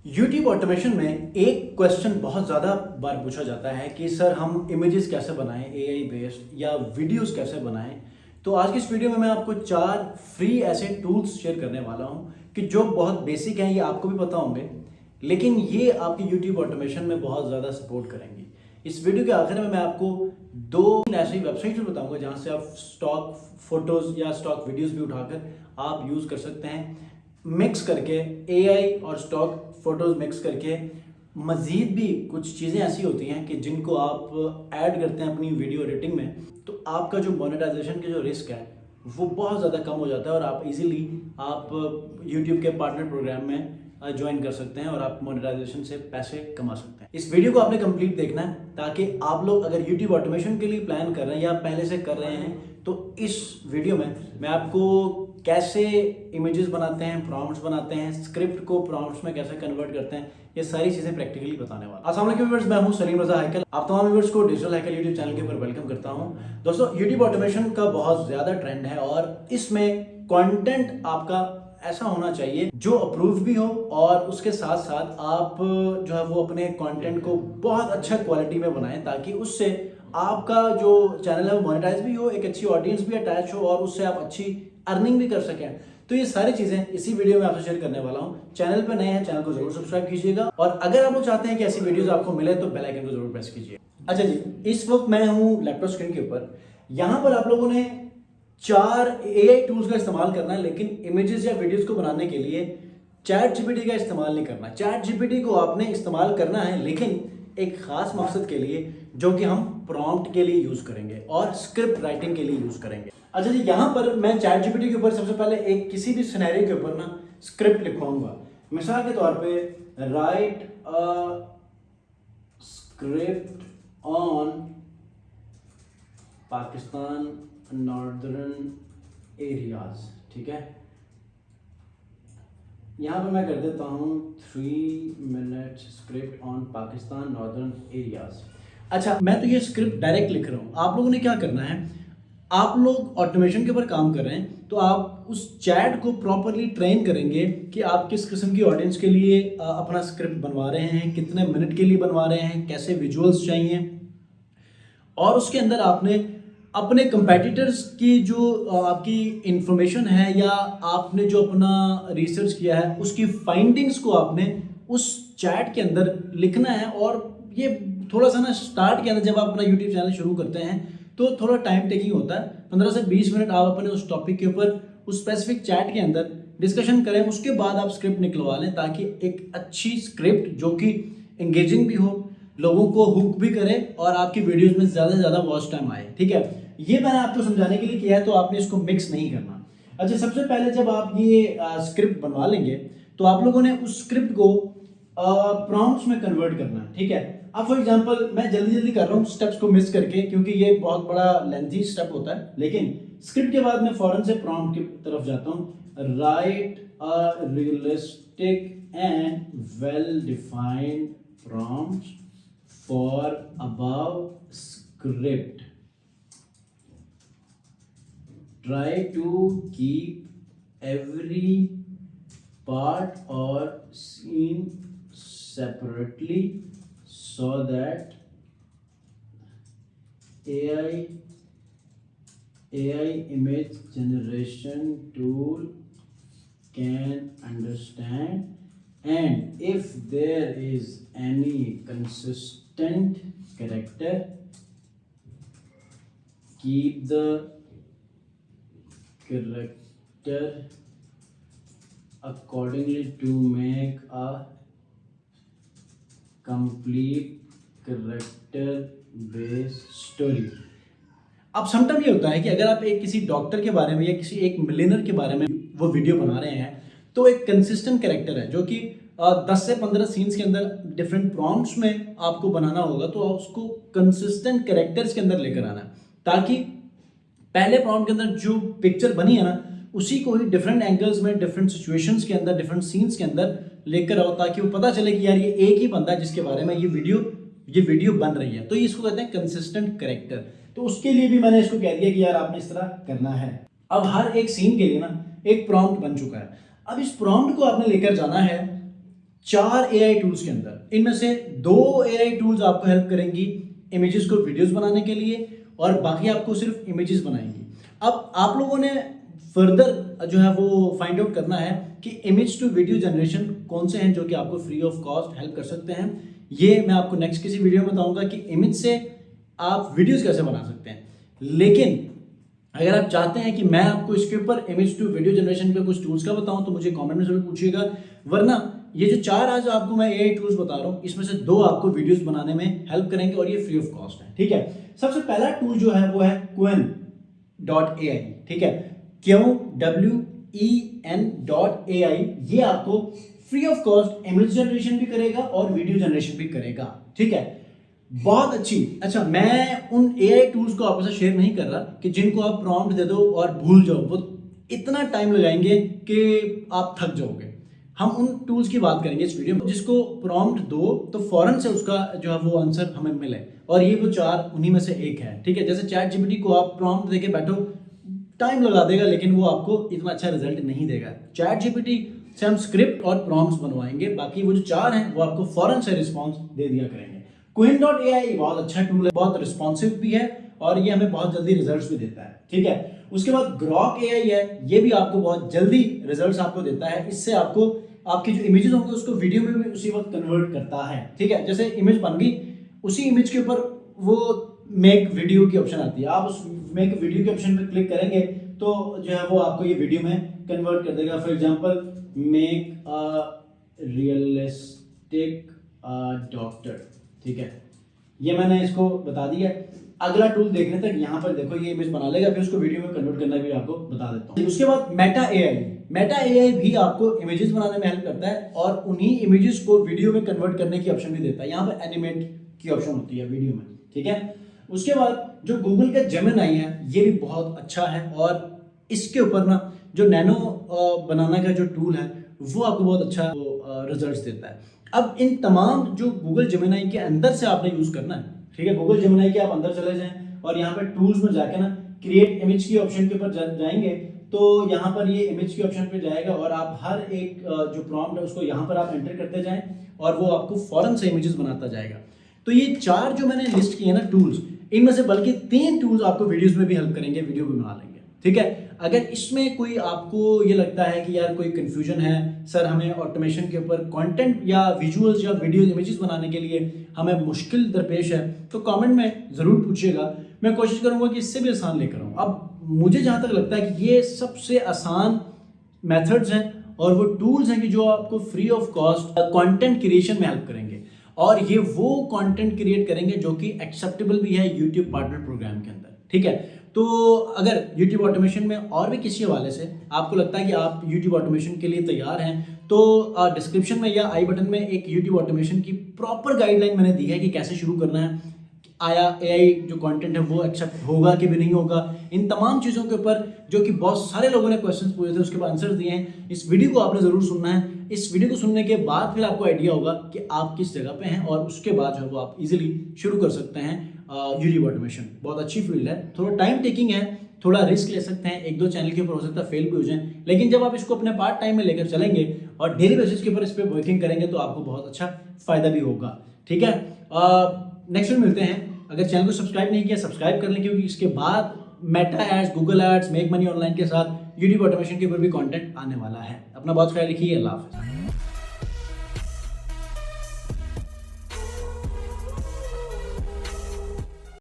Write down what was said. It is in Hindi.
YouTube ऑटोमेशन में एक क्वेश्चन बहुत ज़्यादा बार पूछा जाता है कि सर हम इमेजेस कैसे बनाएं एआई बेस्ड या वीडियोस कैसे बनाएं। तो आज की इस वीडियो में मैं आपको 4 फ्री ऐसे टूल्स शेयर करने वाला हूं कि जो बहुत बेसिक हैं, ये आपको भी पता होंगे, लेकिन ये आपकी YouTube ऑटोमेशन में बहुत ज़्यादा सपोर्ट करेंगी। इस वीडियो के आखिर में मैं आपको 2 ऐसी वेबसाइट बताऊंगा जहां से आप स्टॉक फोटोज या स्टॉक वीडियोस भी उठाकर आप यूज़ कर सकते हैं, मिक्स करके एआई और स्टॉक फोटोज मिक्स करके। मज़ीद भी कुछ चीज़ें ऐसी होती हैं कि जिनको आप ऐड करते हैं अपनी वीडियो एडिटिंग में, तो आपका जो मोनेटाइजेशन के जो रिस्क है वो बहुत ज़्यादा कम हो जाता है और आप इजीली आप यूट्यूब के पार्टनर प्रोग्राम में ज्वाइन कर सकते हैं और आप मोनेटाइजेशन से पैसे कमा सकते हैं। इस वीडियो को आपने कंप्लीट देखना है ताकि आप लोग अगर यूट्यूब ऑटोमेशन के लिए प्लान कर रहे हैं या पहले से कर रहे हैं, तो इस वीडियो में मैं आपको कैसे इमेजेस बनाते हैं, प्रॉम्प्ट्स बनाते हैं, स्क्रिप्ट को प्रॉम्प्ट्स में कैसे कन्वर्ट करते हैं, ये सारी चीजें प्रैक्टिकली बताने वाला। अस्सलाम वालेकुम व्यूअर्स, मैं हूं सलीम रजा हैकल। आप तमाम व्यूअर्स को डिजिटल हैकल यूट्यूब चैनल के ऊपर वेलकम करता हूं। दोस्तों, यूट्यूब ऑटोमेशन का बहुत ज्यादा ट्रेंड है और इसमें कंटेंट आपका ऐसा होना चाहिए जो अप्रूव भी हो और उसके साथ साथ आप जो है वो अपने कंटेंट को बहुत अच्छा क्वालिटी में बनाएं ताकि उससे आपका जो चैनल है वो मोनेटाइज भी हो, एक अच्छी ऑडियंस भी अटैच हो और उससे आप अच्छी अर्निंग भी कर सकें। तो ये सारी चीजें इसी वीडियो में आपसे शेयर करने वाला हूं। चैनल पर नए हैं, चैनल को जरूर सब्सक्राइब कीजिएगा और अगर आप लोग चाहते हैं कि ऐसी वीडियोस आपको मिले तो बेल आइकन को जरूर प्रेस कीजिए। अच्छा जी, इस वक्त मैं हूं लैपटॉप स्क्रीन के ऊपर। यहां पर आप लोगों ने 4 एआई टूल्स का इस्तेमाल करना है, लेकिन इमेजेस या वीडियोस को बनाने के लिए चैट जीपीटी का इस्तेमाल नहीं करना। चैट जीपीटी को आपने इस्तेमाल करना है, लेकिन एक खास मकसद के लिए जो कि हम प्रॉम्प्ट के लिए यूज करेंगे और स्क्रिप्ट राइटिंग के लिए यूज करेंगे। अच्छा जी, यहां पर मैं चैट जीपीटी के ऊपर सबसे पहले एक किसी भी सिनेरियो के ऊपर ना स्क्रिप्ट लिखवाऊंगा। मिसाल के तौर पे right a script on Pakistan northern areas, ठीक है। यहां पे मैं कर देता हूं 3 minute script on Pakistan northern areas. अच्छा, मैं तो ये स्क्रिप्ट डायरेक्ट लिख रहा हूं। आप लोगों ने क्या करना है, आप लोग ऑटोमेशन के ऊपर काम कर रहे हैं तो आप उस चैट को प्रॉपरली ट्रेन करेंगे कि आप किस किस्म की ऑडियंस के लिए अपना स्क्रिप्ट बनवा रहे हैं, कितने मिनट के लिए बनवा रहे हैं, कैसे विजुअल्स चाहिए, और उसके अंदर आपने अपने कंपेटिटर्स की जो आपकी इंफॉर्मेशन है या आपने जो अपना रिसर्च किया है उसकी फाइंडिंग्स को आपने उस चैट के अंदर लिखना है। और ये थोड़ा सा ना स्टार्ट के अंदर जब आप अपना यूट्यूब चैनल शुरू करते हैं तो थोड़ा टाइम टेकिंग होता है। 15 से 20 मिनट आप अपने उस टॉपिक के ऊपर उस स्पेसिफिक चैट के अंदर डिस्कशन करें, उसके बाद आप स्क्रिप्ट निकलवा लें ताकि एक अच्छी स्क्रिप्ट जो कि एंगेजिंग भी हो, लोगों को हुक भी करे और आपकी वीडियोस में ज़्यादा से ज़्यादा वॉच टाइम आए, ठीक है। ये मैंने आपको समझाने के लिए किया है, तो आपने इसको मिक्स नहीं करना। अच्छा, सबसे पहले जब आप ये स्क्रिप्ट बनवा लेंगे तो आप लोगों ने उस स्क्रिप्ट को प्रॉम्प्ट्स में कन्वर्ट करना है, ठीक है। अब फॉर एग्जांपल मैं जल्दी जल्दी कर रहा हूँ स्टेप्स को मिस करके क्योंकि ये बहुत बड़ा लेंथी स्टेप होता है, लेकिन स्क्रिप्ट के बाद मैं फौरन से प्रॉम्प्ट की तरफ जाता हूँ। Right a realistic and well defined prompt for above script. Try to keep every part or scene separately so that AI image generation tool can understand, and if there is any consistent character, keep the character accordingly to make a complete character based story. अब समटाइम ये होता है कि अगर आप एक किसी डॉक्टर के बारे में या किसी एक मिलियनर के बारे में वो वीडियो बना रहे हैं तो एक कंसिस्टेंट कैरेक्टर है जो कि 10 से 15 सीन्स के अंदर डिफरेंट प्रॉम्प्ट्स में आपको बनाना होगा, तो उसको कंसिस्टेंट कैरेक्टर्स के अंदर लेकर आना है ताकि पहले प्रॉम्प्ट के अंदर जो पिक्चर बनी है ना उसी को ही डिफरेंट एंगल्स में, डिफरेंट सिचुएशंस के अंदर, डिफरेंट सीन्स के अंदर लेकर आओ ताकि वो पता चले कि यार ये एक ही बंदा है जिसके बारे में ये वीडियो बन रही है। तो इसको कहते हैं कंसिस्टेंट कैरेक्टर। तो उसके लिए भी मैंने इसको कह दिया कि यार आपने इस तरह करना है। अब हर एक सीन के लिए ना एक प्रॉम्प्ट बन चुका है। अब इस प्रॉम्प्ट को आपने लेकर जाना है 4 एआई टूल्स के अंदर। इनमें से 2 एआई टूल्स आपको हेल्प करेंगी इमेजेस को वीडियोस बनाने के लिए और बाकी आपको सिर्फ इमेजेस बनाएंगी। अब आप लोगों ने फर्दर जो है वो फाइंड आउट करना है कि इमेज टू वीडियो जनरेशन कौन से हैं जो कि आपको फ्री ऑफ कॉस्ट हेल्प कर सकते हैं। ये मैं आपको नेक्स्ट किसी वीडियो में बताऊंगा कि इमेज से आप वीडियोस कैसे बना सकते हैं। लेकिन अगर आप चाहते हैं कि मैं आपको इसके ऊपर इमेज टू वीडियो जनरेशन के कुछ टूल्स का बताऊं तो मुझे कमेंट में जरूर पूछिएगा, वरना ये जो 4 आज आपको मैं एआई टूल्स बता रहा हूं इसमें से 2 आपको वीडियोस बनाने में हेल्प करेंगे और ये फ्री ऑफ कॉस्ट है। ठीक है, सबसे पहला टूल जो है वो है Qwen.ai। ठीक है, QWEN.ai। ये आपको free of cost image generation भी करेगा और वीडियो जनरेशन भी करेगा। ठीक है, बहुत अच्छी। अच्छा, मैं उन एआई टूल्स को आपके साथ शेयर नहीं कर रहा कि जिनको आप प्रॉम्प्ट दे दो और भूल जाओ, वो इतना टाइम लगाएंगे कि आप थक जाओगे। हम उन टूल्स की बात करेंगे इस वीडियो में जिसको प्रॉम्प्ट दो तो फौरन से उसका जो है वो आंसर हमें मिले, और ये वो 4 उन्हीं में से एक है। ठीक है, जैसे चैट जीपीटी को आप प्रॉम्प्ट देके बैठो, टाइम लगा देगा लेकिन वो आपको इतना अच्छा रिजल्ट नहीं देगा। चैट जीपीटी से हम स्क्रिप्ट और प्रॉम्प्ट्स बनवाएंगे, बाकी वो जो 4 हैं वो आपको फौरन से रिस्पॉन्स दे दिया करेंगे। Qwen.ai बहुत अच्छा टूल है, बहुत रिस्पॉन्सिव भी है और ये हमें बहुत जल्दी रिजल्ट्स भी देता है। ठीक है, उसके बाद Grok.ai है, ये भी आपको बहुत जल्दी रिजल्ट्स आपको देता है। इससे आपको आपकी जो इमेजेस होंगे उसको वीडियो में भी उसी वक्त कन्वर्ट करता है। ठीक है, जैसे इमेज बन गई, उसी इमेज के ऊपर वो मेक वीडियो की ऑप्शन आती है, आप उस मेक वीडियो के ऑप्शन पर क्लिक करेंगे तो जो है वो आपको ये वीडियो में कन्वर्ट कर देगा। For example, make a realistic doctor. ठीक है, ये मैंने इसको बता दिया। अगला टूल देखने तक यहाँ पर देखो ये इमेज बना लेगा, फिर उसको वीडियो में कन्वर्ट करना भी आपको बता देता हूँ। उसके बाद मेटा एआई भी आपको इमेजेस बनाने में हेल्प करता है और उन्हीं इमेजेस को वीडियो में कन्वर्ट करने की ऑप्शन भी देता है। यहाँ पर एनिमेट की ऑप्शन होती है वीडियो में। ठीक है, उसके बाद जो गूगल का जेमिनी है ये भी बहुत अच्छा है और इसके ऊपर ना जो नैनो बनाना का जो टूल है वो आपको बहुत अच्छा रिजल्ट्स देता है। अब इन तमाम जो गूगल जेमिनी के अंदर से आपने यूज करना है। ठीक है, गूगल जेमिनी के आप अंदर चले जाएं और यहाँ पर टूल्स में जाके ना क्रिएट इमेज की ऑप्शन के ऊपर जाएंगे तो यहाँ पर ये इमेज की ऑप्शन पे जाएगा और आप हर एक जो प्रॉम्प्ट है उसको यहाँ पर आप एंटर करते जाएं और वो आपको फौरन से इमेजेस बनाता जाएगा। तो ये 4 जो मैंने लिस्ट किए ना टूल्स, इनमें से बल्कि 3 टूल्स आपको वीडियोस में भी हेल्प करेंगे, वीडियो भी बना लेंगे। ठीक है, अगर इसमें कोई आपको ये लगता है कि यार कोई कंफ्यूजन है, सर हमें ऑटोमेशन के ऊपर कंटेंट या विजुअल्स या वीडियो इमेजेस बनाने के लिए हमें मुश्किल दरपेश है, तो कमेंट में ज़रूर पूछिएगा। मैं कोशिश करूंगा कि इससे भी आसान लेकर आऊँ। अब मुझे जहाँ तक लगता है कि ये सबसे आसान मेथड्स हैं और वो टूल्स हैं कि जो आपको free of cost content creation में हेल्प करेंगे और ये वो कंटेंट क्रिएट करेंगे जो कि एक्सेप्टेबल भी है यूट्यूब पार्टनर प्रोग्राम के अंदर। ठीक है, तो अगर YouTube ऑटोमेशन में और भी किसी हवाले से आपको लगता है कि आप YouTube ऑटोमेशन के लिए तैयार हैं तो डिस्क्रिप्शन में या आई बटन में एक YouTube ऑटोमेशन की प्रॉपर गाइडलाइन मैंने दी है कि कैसे शुरू करना है, आया एआई जो कंटेंट है वो एक्सेप्ट होगा कि भी नहीं होगा, इन तमाम चीज़ों के ऊपर जो कि बहुत सारे लोगों ने क्वेश्चंस पूछे थे उसके बाद आंसर दिए हैं। इस वीडियो को आपने ज़रूर सुनना है। इस वीडियो को सुनने के बाद फिर आपको आइडिया होगा कि आप किस जगह पे हैं और उसके बाद जो है वो आप इजीली शुरू कर सकते हैं। यूट्यूब ऑटोमेशन बहुत अच्छी फील्ड है, थोड़ा टाइम टेकिंग है, थोड़ा रिस्क ले सकते हैं, 1-2 चैनल के ऊपर हो सकता है फेल भी हो जाए, लेकिन जब आप इसको अपने पार्ट टाइम में लेकर चलेंगे और डेली बेसिस के ऊपर इस पर वर्किंग करेंगे तो आपको बहुत अच्छा फायदा भी होगा। ठीक है, नेक्स्ट में मिलते हैं। अगर चैनल को सब्सक्राइब नहीं किया सब्सक्राइब कर लें, क्योंकि इसके बाद Meta ads, Google ads, make money online के साथ यूट्यूब ऑटोमेशन के ऊपर भी कंटेंट आने वाला है। अपना बहुत ख्याल रखिए, अल्लाह हाफ़िज़।